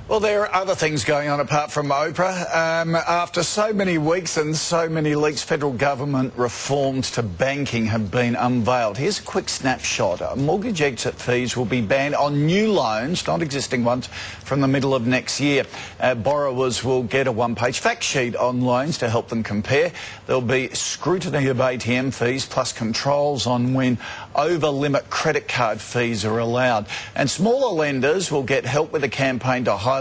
Well, there are other things going on apart from Oprah. After so many weeks and so many leaks, federal government reforms to banking have been unveiled. Here's a quick snapshot. Mortgage exit fees will be banned on new loans, not existing ones, from the middle of next year. Borrowers will get a one-page fact sheet on loans to help them compare. There'll be scrutiny of ATM fees plus controls on when over-limit credit card fees are allowed. And smaller lenders will get help with a campaign to highlight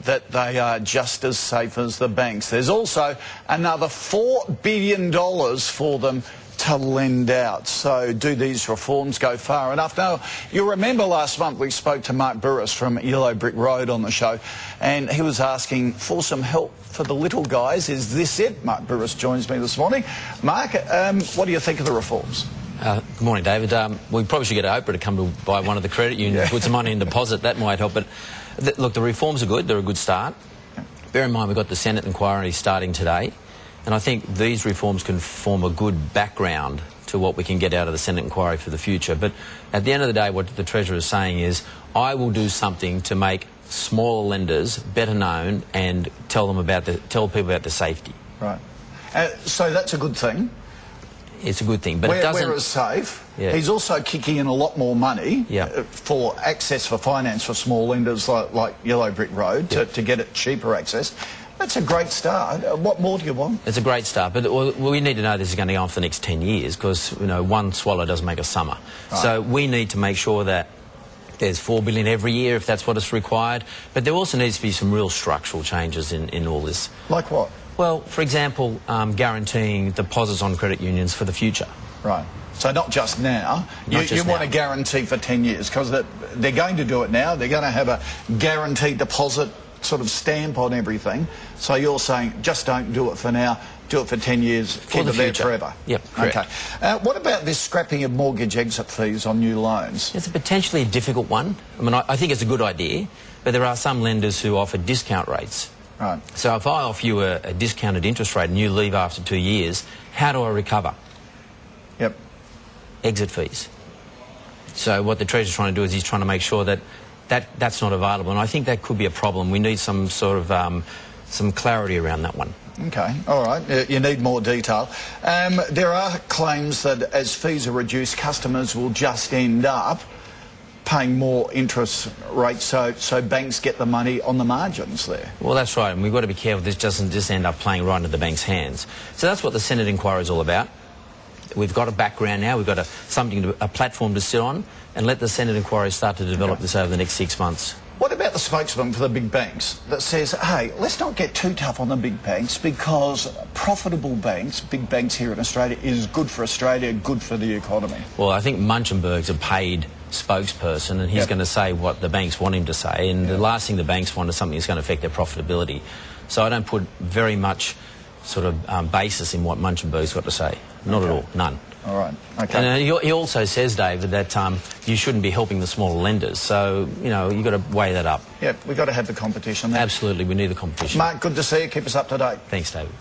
that they are just as safe as the banks. There's also another $4 billion for them to lend out. So do these reforms go far enough? Now, you'll remember last month we spoke to Mark Bouris from Yellow Brick Road on the show, and he was asking for some help for the little guys. Is this it? Mark Bouris joins me this morning. Mark, what do you think of the reforms? Good morning, David. We probably should get Oprah to come to buy one of the credit unions, put some money in deposit. That might help. But look, the reforms are good. They're a good start. Bear in mind we've got the Senate inquiry starting today, and I think these reforms can form a good background to what we can get out of the Senate inquiry for the future. But at the end of the day, what the Treasurer is saying is, I will do something to make smaller lenders better known and tell people about the safety. Right. So that's a good thing. It's a good thing, but it doesn't... Where it's safe. Yeah. He's also kicking in a lot more money for access for finance for small lenders like Yellow Brick Road to get it cheaper access. That's a great start. What more do you want? It's a great start, but we need to know this is going to go on for the next 10 years because, you know, one swallow doesn't make a summer. Right. So we need to make sure that there's $4 billion every year if that's what is required, but there also needs to be some real structural changes in all this. Like what? Well, for example, guaranteeing deposits on credit unions for the future. Right. So not just now. You want a guarantee for 10 years because they're going to do it now. They're going to have a guaranteed deposit sort of stamp on everything. So you're saying just don't do it for now. Do it for 10 years. Keep it there forever. Yep, correct. Okay. What about this scrapping of mortgage exit fees on new loans? It's a potentially difficult one. I mean, I think it's a good idea, but there are some lenders who offer discount rates. Right. So if I offer you a discounted interest rate and you leave after 2 years, how do I recover? Yep. Exit fees. So what the Treasurer's trying to do is he's trying to make sure that that's not available, and I think that could be a problem. We need some sort of some clarity around that one. Okay, all right. You need more detail. There are claims that as fees are reduced, customers will just end up paying more interest rates, so banks get the money on the margins there. Well, that's right, and we've got to be careful this doesn't just end up playing right into the bank's hands. So that's what the Senate inquiry is all about. We've got a background now, we've got a platform to sit on, and let the Senate inquiry start to develop this over the next 6 months. What about the spokesman for the big banks that says, hey, let's not get too tough on the big banks because profitable banks, big banks here in Australia, is good for Australia, good for the economy? Well, I think Munchenberg's a paid spokesperson, and he's going to say what the banks want him to say, and the last thing the banks want is something that's going to affect their profitability. So I don't put very much sort of basis in what Munchenberg's got to say. Not at all. None. All right. Okay. And he also says, David, that you shouldn't be helping the smaller lenders. So, you know, you've got to weigh that up. Yeah, we've got to have the competition there. Absolutely, we need the competition. Mark, good to see you. Keep us up to date. Thanks, David.